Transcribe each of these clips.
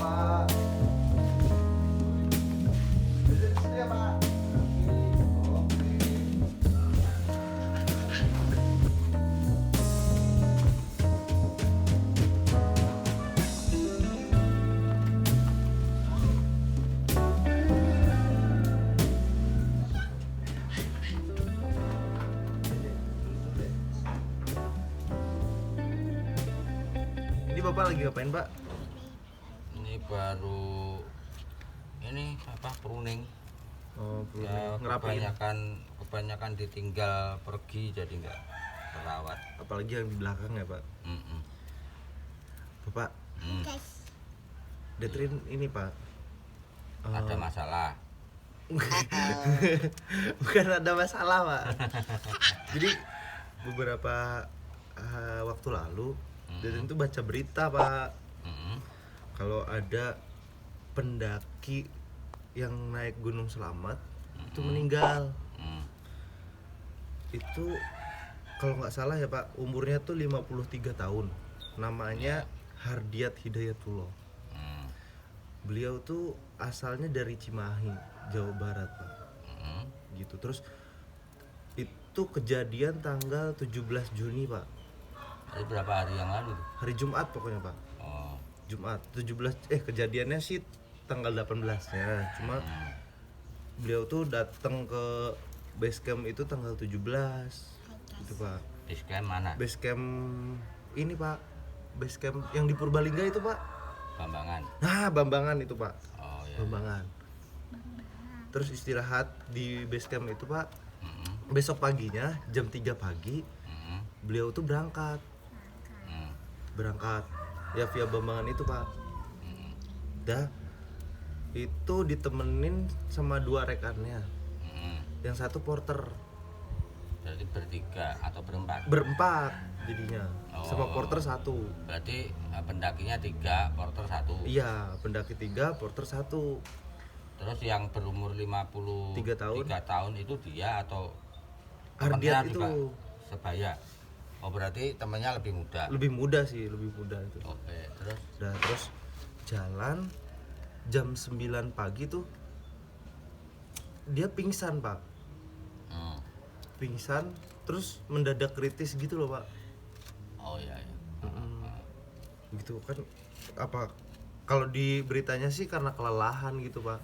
Pak. Di situ ya, Pak. Oke. Ini Bapak lagi ngapain, Pak? Ini baru ini apa pruning Oh, ya, ngerapiin. kebanyakan ditinggal pergi jadi nggak terawat. Apalagi yang di belakang ya, Pak. Mm-mm. Bapak, Mm. Detrin ini, Pak. Ada masalah. Bukan ada masalah, Pak. Jadi beberapa waktu lalu Detrin tuh baca berita, Pak. Mm-mm. Kalau ada pendaki yang naik Gunung Selamat itu meninggal. Mm. Itu kalau nggak salah ya, Pak, umurnya tuh 53 tahun. Namanya Hardiat Hidayatullah. Mm. Beliau tuh asalnya dari Cimahi, Jawa Barat, Pak. Mm. Gitu. Terus itu kejadian tanggal 17 Juni, Pak. Itu berapa hari yang lalu tuh? Hari Jumat pokoknya, Pak. Oh. Jumat 17 kejadiannya sih tanggal 18 ya. Cuma beliau tuh datang ke base camp itu tanggal 17. Gitu, Pak. Disclaimer mana? Base camp ini, Pak. Base camp yang di Purbalingga itu, Pak. Bambangan. Nah, Bambangan itu, Pak. Oh ya. Bambangan. Terus istirahat di base camp itu, Pak. Mm-mm. Besok paginya jam 3 pagi Mm-mm. beliau tuh berangkat. Mm. Berangkat ya via Bambangan itu, Pak. Mm. Dah itu ditemenin sama 2 rekannya. Mm. Yang satu porter. Berarti bertiga atau berempat? Berempat jadinya. Sama Oh. porter 1. Berarti pendakinya 3, porter 1. Iya, pendaki 3, porter 1. Terus yang berumur 53 tahun. tahun itu dia atau Hardiat temennya itu juga sebaya? Oh berarti temennya lebih muda. lebih muda sih, lebih muda itu. Oke, terus Nah, terus jalan jam 9 pagi tuh dia pingsan, Pak. hmm. Pingsan terus mendadak kritis gitu loh, Pak. Oh iya ya. Gitu kan, apa kalau di beritanya sih karena kelelahan gitu, Pak.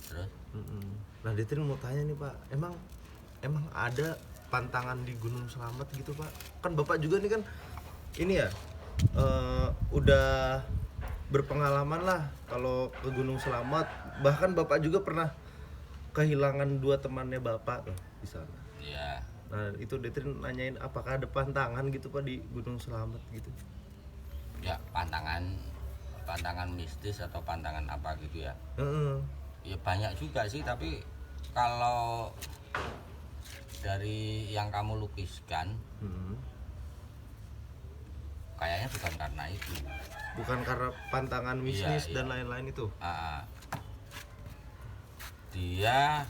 Terus Nah, Detrin mau tanya nih, Pak, emang ada pantangan di Gunung Selamat gitu, Pak? Kan Bapak juga nih kan ini ya udah berpengalaman lah kalau ke Gunung Selamat. Bahkan Bapak juga pernah kehilangan 2 temannya Bapak loh di sana. ya Nah, itu Detrin nanyain apakah ada pantangan gitu, Pak, di Gunung Selamat gitu. ya pantangan mistis atau pantangan apa gitu ya. Heeh. Ya banyak juga sih, tapi kalau dari yang kamu lukiskan Hmm. kayaknya bukan karena itu. Bukan karena pantangan bisnis Iya, dan iya. lain-lain itu. Ah, dia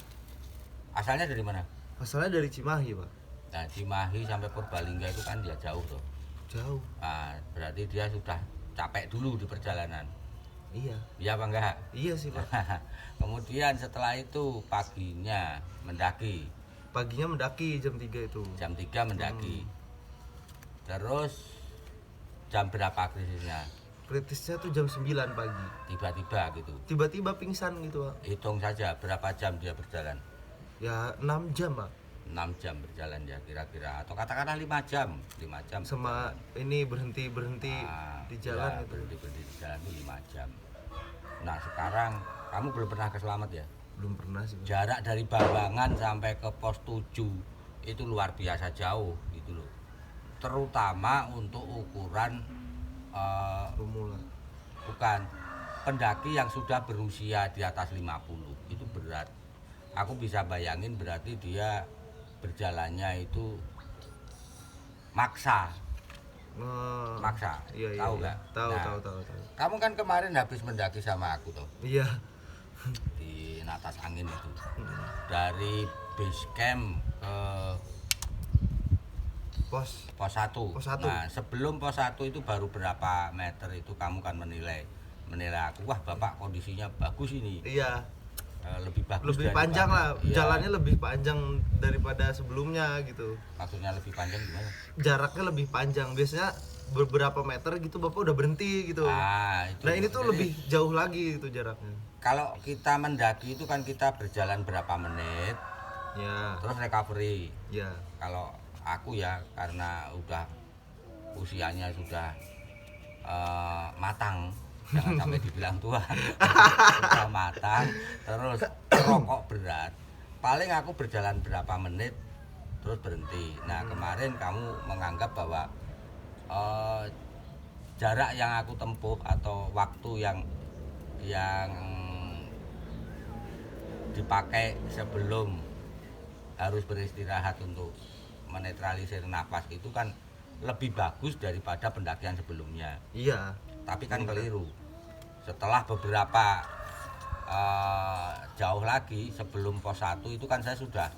asalnya dari mana? Asalnya dari Cimahi, Pak. Nah, Cimahi sampai Purbalingga itu kan dia jauh tuh. Jauh. Berarti dia sudah capek dulu di perjalanan. Iya. Iya apa enggak? Iya sih, Pak. Kemudian setelah itu paginya mendaki. Paginya mendaki jam 3 itu. Jam 3 mendaki. Terus jam berapa krisisnya? Kritisnya tuh jam 9 pagi. Tiba-tiba gitu. Tiba-tiba pingsan gitu, Pak. Hitung saja berapa jam dia berjalan. Ya 6 jam, Pak. 6 jam berjalan ya kira-kira, atau katakanlah 5 jam. 5 jam Sama berjalan. ini berhenti di jalan ya, itu. berhenti di jalan itu 5 jam. Nah sekarang kamu belum pernah ke Selamat ya? Belum pernah sih, Pak. Jarak dari Bambangan sampai ke pos 7 itu luar biasa jauh gitu loh. Terutama untuk ukuran Pemula. bukan pendaki yang sudah berusia di atas 50 itu berat. Aku bisa bayangin berarti dia berjalannya itu maksa. Maksa. Iya, iya. Tahu Iya. nggak? Tahu, Nah, tahu. Kamu kan kemarin habis mendaki sama aku tuh Iya. di atas angin itu. Dari base camp ke Pos pos 1. Pos 1. Nah, sebelum pos 1 itu baru berapa meter itu kamu kan menilai menilai aku, wah bapak kondisinya bagus ini. Iya, Lebih bagus lebih daripada- panjang lah, iya. jalannya lebih panjang daripada sebelumnya gitu. Maksudnya lebih panjang gimana? Jaraknya lebih panjang, biasanya beberapa meter gitu bapak udah berhenti gitu. Itu. Nah ini tuh Jadi, lebih jauh lagi itu jaraknya. kalau kita mendaki itu kan kita berjalan berapa menit, Ya, terus recovery. ya, Kalau aku ya karena udah usianya sudah matang, jangan sampai dibilang tua, sudah matang, terus rokok berat. Paling aku berjalan berapa menit, terus berhenti. Nah kemarin kamu menganggap bahwa jarak yang aku tempuh atau waktu yang dipakai sebelum harus beristirahat untuk menetralisir nafas itu kan lebih bagus daripada pendakian sebelumnya. iya, Tapi kan keliru. Setelah beberapa jauh lagi sebelum pos 1 itu kan saya sudah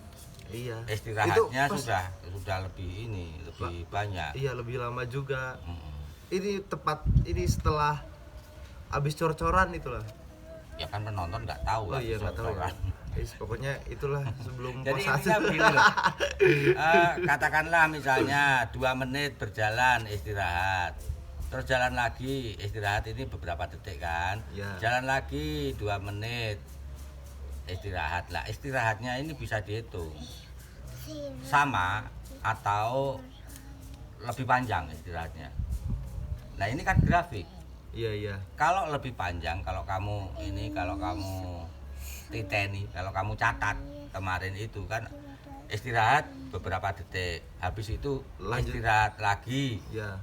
iya. istirahatnya Itu pas- sudah lebih lebih banyak. Iya, lebih lama juga. Mm-mm. Ini tepat, ini setelah habis cor-coran itulah. Ya kan penonton nggak tahu Oh lah iya, nggak tahu ya. cor-coran. Pokoknya itulah sebelum Jadi pos intinya 1. begini loh. Katakanlah misalnya 2 menit berjalan istirahat, terus jalan lagi istirahat, ini beberapa detik kan, Ya. jalan lagi 2 menit istirahat lah. Istirahatnya ini bisa dihitung sama atau lebih panjang istirahatnya. Nah ini kan grafik. Iya, iya. Kalau lebih panjang, kalau kamu titeni, kalau kamu catat kemarin itu kan istirahat beberapa detik, habis itu Lanjut. istirahat lagi, Iya.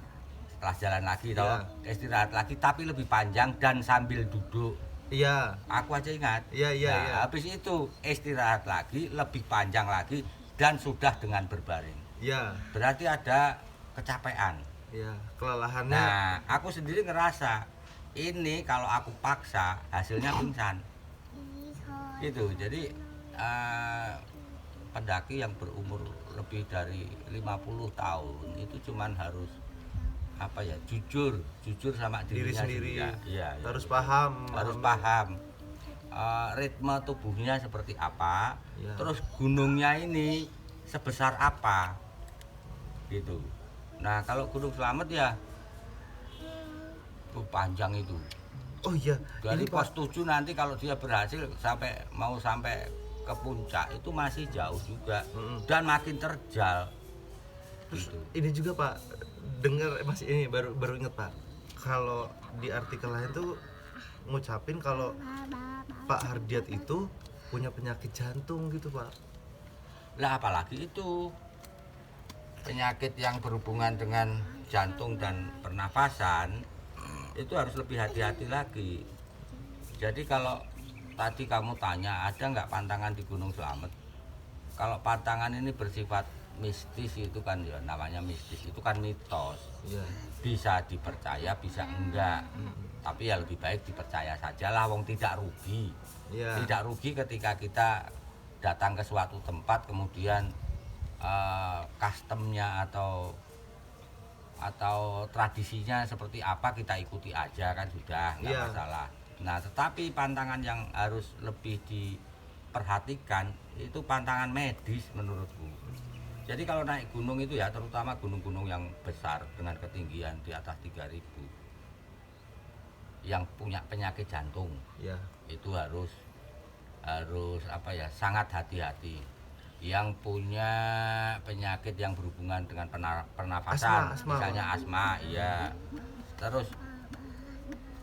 setelah jalan lagi toh, Ya. istirahat lagi tapi lebih panjang dan sambil duduk. Iya. Aku aja ingat. Iya, iya, Nah, iya. habis itu istirahat lagi lebih panjang lagi dan sudah dengan berbaring. Iya. Berarti ada kecapean. Iya, kelelahannya. Nah, aku sendiri ngerasa ini kalau aku paksa hasilnya pingsan. Gitu. Jadi pendaki yang berumur lebih dari 50 tahun itu cuman harus apa ya, jujur sama Diri dirinya sendiri. Iya, Harus iya. paham. Harus memahami. paham ritme tubuhnya seperti apa, Iya. terus gunungnya ini sebesar apa, gitu. Nah kalau Gunung Slamet ya panjang itu. Oh iya, Dari ini pos Pak. 7 nanti kalau dia berhasil sampai ke puncak itu masih jauh juga. Mm-mm. Dan makin terjal. Terus Gitu. ini juga Pak, dengar masih ini baru inget Pak. Kalau di artikel lain tuh ngucapin kalau Pak Hardiat itu punya penyakit jantung gitu Pak. Lah apalagi itu penyakit yang berhubungan dengan jantung dan pernafasan itu harus lebih hati-hati lagi. Jadi kalau tadi kamu tanya ada nggak pantangan di Gunung Slamet, kalau pantangan ini bersifat mistis itu kan ya namanya mistis, itu kan mitos, Iya. bisa dipercaya bisa enggak, tapi ya lebih baik dipercaya sajalah, wong tidak rugi. Iya. Tidak rugi ketika kita datang ke suatu tempat kemudian customnya atau tradisinya seperti apa kita ikuti aja kan sudah nggak Iya. masalah. Nah tetapi pantangan yang harus lebih diperhatikan itu pantangan medis menurutku. Jadi kalau naik gunung itu ya terutama gunung-gunung yang besar dengan ketinggian di atas 3000 yang punya penyakit jantung Iya. itu harus apa ya, sangat hati-hati. Yang punya penyakit yang berhubungan dengan pernafasan, Asma, misalnya asma, iya. Terus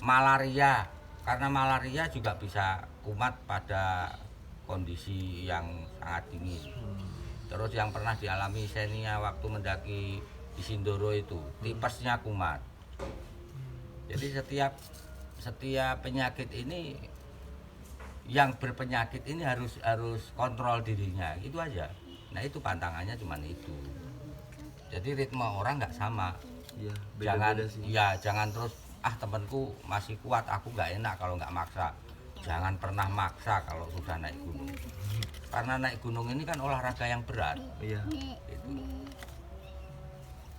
malaria, karena malaria juga bisa kumat pada kondisi yang sangat dingin. Terus yang pernah dialami Xenia waktu mendaki di Sindoro itu, tipesnya kumat. Jadi setiap penyakit ini, yang berpenyakit ini harus kontrol dirinya, itu aja. Nah itu pantangannya cuman itu. Jadi ritme orang nggak sama. Iya, Jangan beda-beda sih. ya jangan terus temanku masih kuat, aku nggak enak kalau nggak maksa. Jangan pernah maksa kalau sudah naik gunung. Karena naik gunung ini kan olahraga yang berat. Iya. Gitu.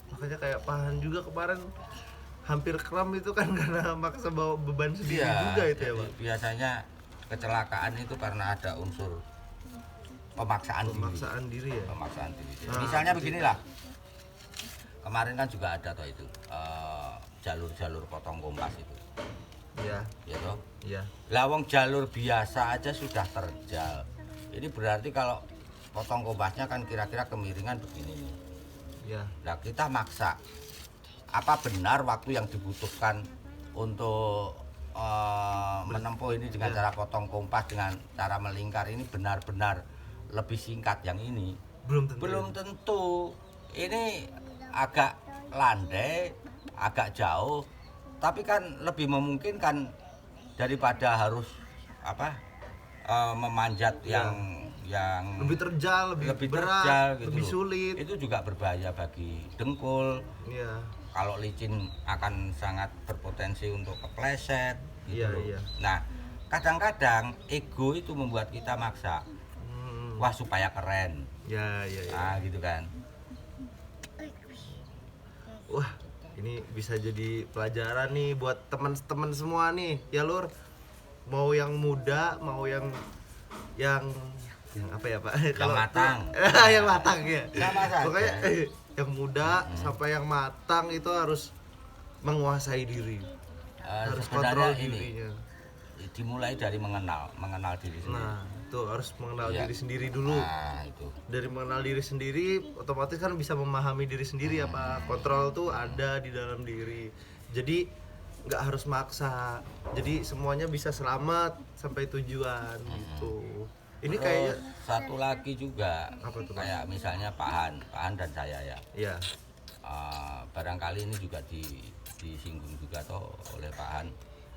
Makanya kayak Pahan juga kemarin hampir kram itu kan karena maksa bawa beban sendiri juga itu ya jadi Pak. biasanya kecelakaan itu karena ada unsur pemaksaan Diri ya. Pemaksaan diri. Nah, Misalnya berarti- beginilah. Kemarin kan juga ada toh itu jalur-jalur potong kompas itu. Iya, Ya toh. iya. Lawang jalur biasa aja sudah terjal. Ini berarti kalau potong kompasnya kan kira-kira kemiringan begini nih. Iya. Nah, kita maksa. Apa benar waktu yang dibutuhkan untuk menempuh ini dengan cara potong kompas dengan cara melingkar ini benar-benar lebih singkat yang ini? Belum tentu. Belum tentu. Ini agak landai, agak jauh, tapi kan lebih memungkinkan daripada harus memanjat Ya. yang Lebih terjal, lebih berat, terjal gitu lebih loh. sulit. Itu juga berbahaya bagi dengkul. Iya. Kalau licin akan sangat berpotensi untuk kepleset gitu Iya, loh. iya. Nah, kadang-kadang ego itu membuat kita maksa. Hmm. Wah, supaya keren. Ya, ya, ya. Nah, gitu kan. Wah, ini bisa jadi pelajaran nih buat teman-teman semua nih, ya Lur. Mau yang muda, mau yang apa ya Pak? Yang matang. Yang matang ya. Sama saja. Pokoknya yang muda sampai yang matang itu harus menguasai diri, harus kontrol Sebenarnya ini dirinya. dimulai dari mengenal diri sendiri. Nah, itu harus mengenal Iya. diri sendiri dulu. Nah, itu. Dari mengenal diri sendiri otomatis kan bisa memahami diri sendiri ya Pak. Kontrol tuh ada di dalam diri, jadi nggak harus maksa, jadi semuanya bisa selamat sampai tujuan gitu. Ini Terus kayaknya satu lagi juga Apa tuh, Pak? kayak misalnya Pak Han dan saya ya. ya Barangkali ini juga disinggung juga toh oleh Pak Han.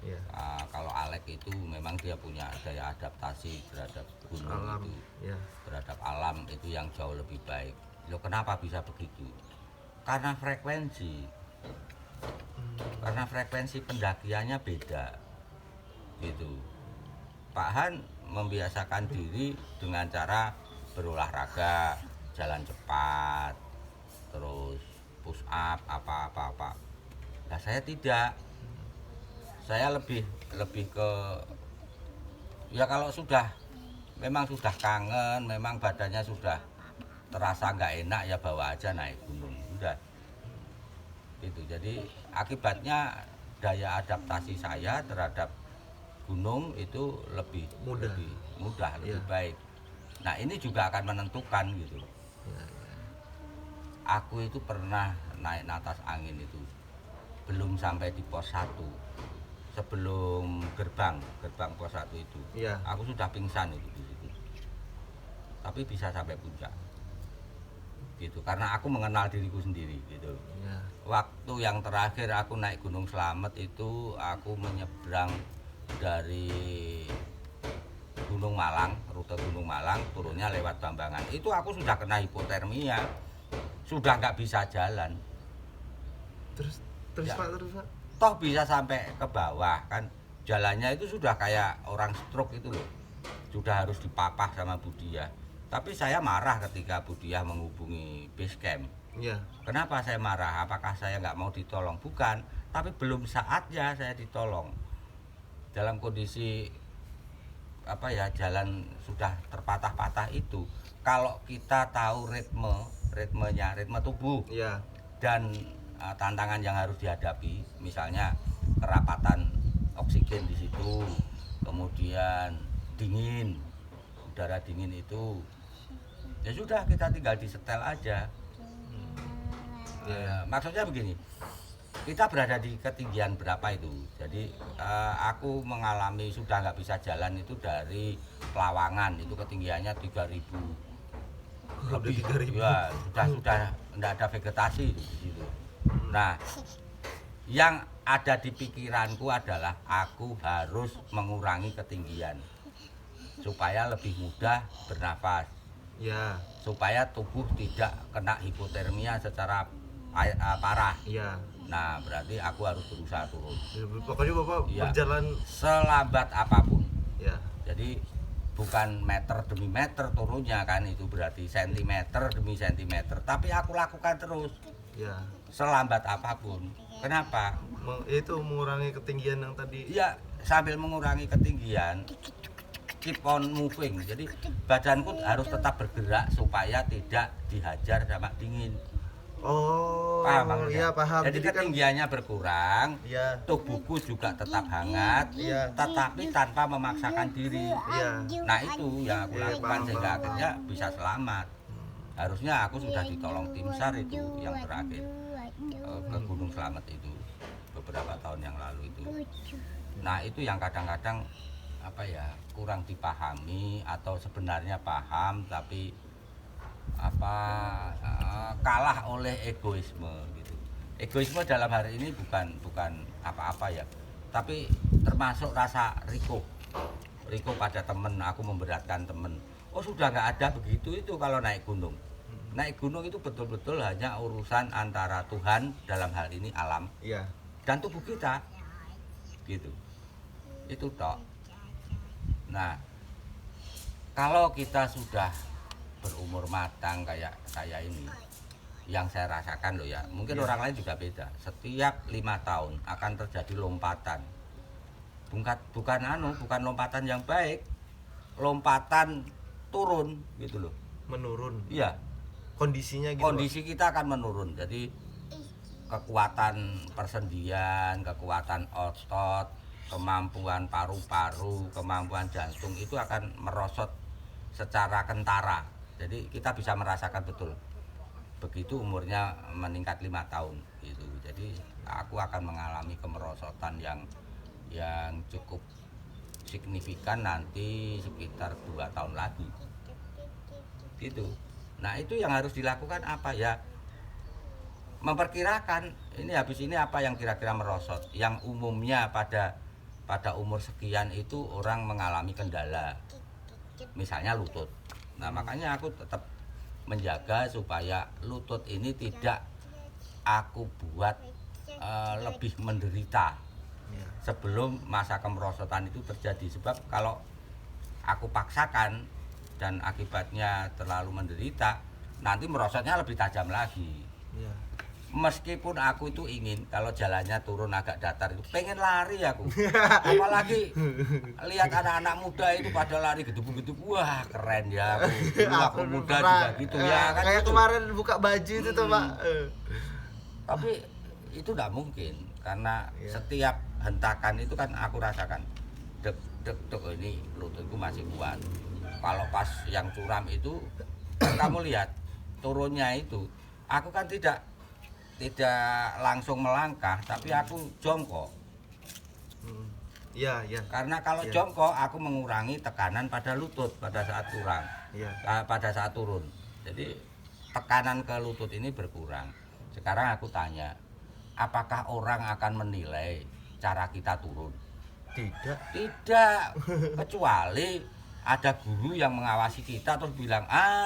ya Kalau Alek itu memang dia punya daya adaptasi terhadap gunung alam itu, ya. terhadap alam itu yang jauh lebih baik. Loh, kenapa bisa begitu? Karena frekuensi pendakiannya beda gitu. Pak Han membiasakan diri dengan cara berolahraga, jalan cepat, terus push up apa. Nah, saya tidak. Saya lebih ke ya kalau memang sudah kangen, memang badannya sudah terasa nggak enak ya bawa aja naik gunung udah itu. Jadi akibatnya daya adaptasi saya terhadap gunung itu lebih Mudah. lebih Iya. baik. Nah, ini juga akan menentukan gitu. Ya. Aku itu pernah naik natas angin itu belum sampai di pos 1. Sebelum gerbang pos 1 itu. Iya. Aku sudah pingsan itu di situ. Tapi bisa sampai puncak. Gitu, karena aku mengenal diriku sendiri gitu. Ya. Waktu yang terakhir aku naik Gunung Slamet itu aku menyeberang dari Gunung Malang, rute Gunung Malang, turunnya lewat Bambangan. Itu aku sudah kena hipotermia, sudah nggak bisa jalan. Terus Ya. Pak, terus Pak. Toh bisa sampai ke bawah kan, jalannya itu sudah kayak orang stroke itu loh, sudah harus dipapah sama Budia. Tapi saya marah ketika Budia menghubungi base camp. Ya. Kenapa saya marah? Apakah saya nggak mau ditolong? Bukan, tapi belum saatnya saya ditolong. Dalam kondisi jalan sudah terpatah-patah itu, kalau kita tahu ritme tubuh Ya. dan tantangan yang harus dihadapi, misalnya kerapatan oksigen di situ, kemudian dingin, udara dingin itu, ya sudah kita tinggal disetel aja. Maksudnya begini, kita berada di ketinggian berapa itu? Jadi aku mengalami sudah nggak bisa jalan itu dari Pelawangan, itu ketinggiannya 3000 Udah 3.000. ya, sudah enggak ada vegetasi itu di situ. Nah, yang ada di pikiranku adalah aku harus mengurangi ketinggian supaya lebih mudah bernafas, Ya. supaya tubuh tidak kena hipotermia secara parah. Ya. Nah, berarti aku harus berusaha turun Ya, pokoknya Bapak Iya. berjalan selambat apapun. ya. Jadi bukan meter demi meter turunnya kan, itu berarti sentimeter demi sentimeter, tapi aku lakukan terus Ya. selambat apapun. Kenapa? Itu mengurangi ketinggian yang tadi. Iya, sambil mengurangi ketinggian, keep on moving. Jadi badanku harus tetap bergerak supaya tidak dihajar sama dingin. Oh, Paham maksudnya? iya paham. Jadi Jadi kan ketinggiannya berkurang, iya, tubuhku juga tetap hangat, Iya. tetapi tanpa memaksakan diri. iya. Nah itu yang aku Iya, lakukan paham, sehingga paham. akhirnya bisa selamat. Harusnya aku sudah ditolong tim SAR itu yang terakhir ke Gunung Slamet itu beberapa tahun yang lalu itu. Nah itu yang kadang-kadang apa ya kurang dipahami atau sebenarnya paham tapi apa kalah oleh egoisme gitu. Egoisme dalam hari ini bukan apa-apa ya, tapi termasuk rasa Riko pada temen, aku memberatkan temen. Oh sudah nggak ada begitu itu kalau naik gunung. Naik gunung itu betul-betul hanya urusan antara Tuhan dalam hal ini alam Iya. dan tubuh kita gitu. Itu tok. Nah, kalau kita sudah berumur matang kayak saya ini, yang saya rasakan loh ya, mungkin Iya. orang lain juga beda. Setiap 5 tahun akan terjadi lompatan. Bukan lompatan yang baik, lompatan turun gitu loh. Menurun. Iya, Kondisinya gitu. Pak. kondisi kita akan menurun. Jadi kekuatan persendian, kekuatan otot, kemampuan paru-paru, kemampuan jantung itu akan merosot secara kentara. Jadi kita bisa merasakan betul. Begitu umurnya meningkat 5 tahun gitu. Jadi aku akan mengalami kemerosotan yang cukup signifikan nanti sekitar 2 tahun lagi. Gitu. Nah, itu yang harus dilakukan apa ya? Memperkirakan ini habis ini apa yang kira-kira merosot. Yang umumnya pada umur sekian itu orang mengalami kendala. Misalnya lutut. Nah, makanya aku tetap menjaga supaya lutut ini tidak aku buat lebih menderita Iya. sebelum masa kemerosotan itu terjadi. Sebab kalau aku paksakan dan akibatnya terlalu menderita, nanti merosotnya lebih tajam lagi. Iya. Meskipun aku itu ingin kalau jalannya turun agak datar itu pengen lari aku. Apalagi lihat anak-anak muda itu pada lari gedebuk-gedebuk, wah keren ya aku. Dulu aku muda juga gitu ya kan. Kayak gitu. kemarin buka baju itu tuh, Pak. Tapi itu tidak mungkin karena Iya. setiap hentakan itu kan aku rasakan dek dek dek ini lututku masih kuat. Kalau pas yang curam itu kamu lihat turunnya itu aku kan tidak langsung melangkah tapi aku jongkok. Iya, iya. Karena kalau Iya. jongkok aku mengurangi tekanan pada lutut pada saat kurang. Iya. Pada saat turun. Jadi tekanan ke lutut ini berkurang. Sekarang aku tanya, apakah orang akan menilai cara kita turun? Tidak. Tidak, kecuali ada guru yang mengawasi kita terus bilang,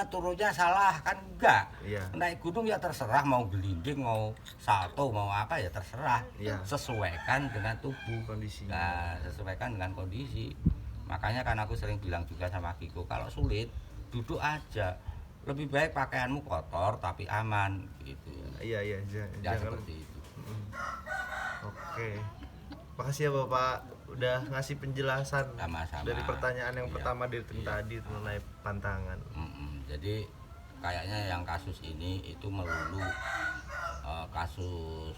turunnya salah, kan enggak. Iya. Naik gunung ya terserah, mau gelinding, mau salto, mau apa ya terserah. Iya. Sesuaikan dengan tubuh. Kondisinya. Nah, sesuaikan dengan kondisi. Makanya kan aku sering bilang juga sama Kiko, kalau sulit duduk aja. Lebih baik pakaianmu kotor tapi aman gitu. Iya, iya, Ya jangan. seperti itu. Oke. Makasih ya Bapak udah ngasih penjelasan Sama-sama. dari pertanyaan yang Iya, pertama dari tim iya. tadi mengenai pantangan. Jadi kayaknya yang kasus ini itu melulu kasus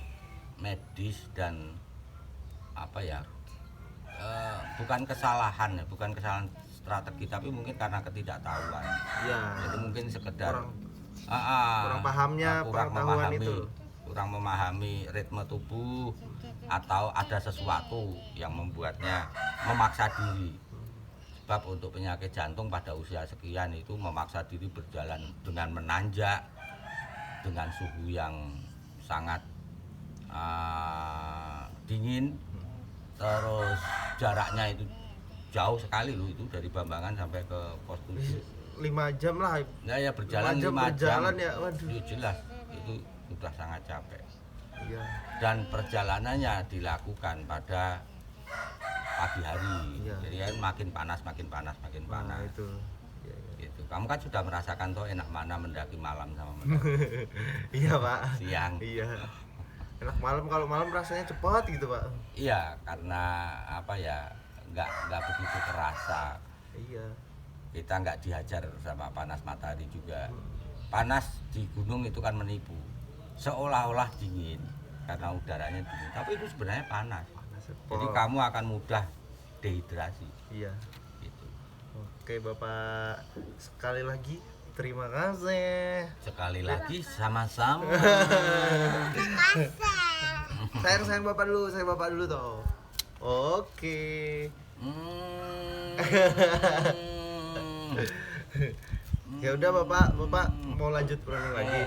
medis dan apa ya bukan kesalahan strategi tapi mungkin karena ketidaktahuan. Iya. Jadi mungkin sekedar Kurang pahamnya pengetahuan itu. kurang memahami ritme tubuh atau ada sesuatu yang membuatnya memaksa diri. Sebab untuk penyakit jantung pada usia sekian itu memaksa diri berjalan dengan menanjak dengan suhu yang sangat dingin, terus jaraknya itu jauh sekali loh, itu dari Bambangan sampai ke pos 7. 5 jam lah. Ya berjalan 5 jam berjalan ya, waduh. Ya jelas itu sudah sangat capek. Iya. Dan perjalanannya dilakukan pada pagi hari. Iya. Jadi kan makin panas. Nah, itu. Iya, iya. Gitu. Kamu kan sudah merasakan toh enak mana mendaki malam sama mendaki Iya, Pak. siang. Iya. Enak malam, kalau malam rasanya cepat gitu pak. Iya, karena apa ya, nggak begitu terasa. Iya. Kita nggak dihajar sama panas matahari juga. Panas di gunung itu kan menipu, seolah-olah dingin karena udaranya dingin, tapi itu sebenarnya panas. Jadi kamu akan mudah dehidrasi. Iya. Gitu. Oke bapak, sekali lagi terima kasih. Sekali lagi sama-sama. Sayang bapak dulu toh. Oke. Ya udah bapak mau lanjut running lagi.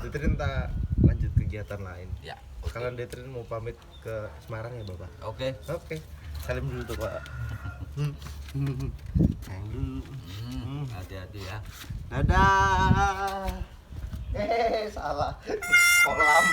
Detrin tak lanjut kegiatan lain. Ya. Sekarang Detrin mau pamit ke Semarang ya bapak. Oke. Oke. Salim dulu tuh pak. Sayang dulu. Hati-hati ya. Dadah. Salah. Kolam.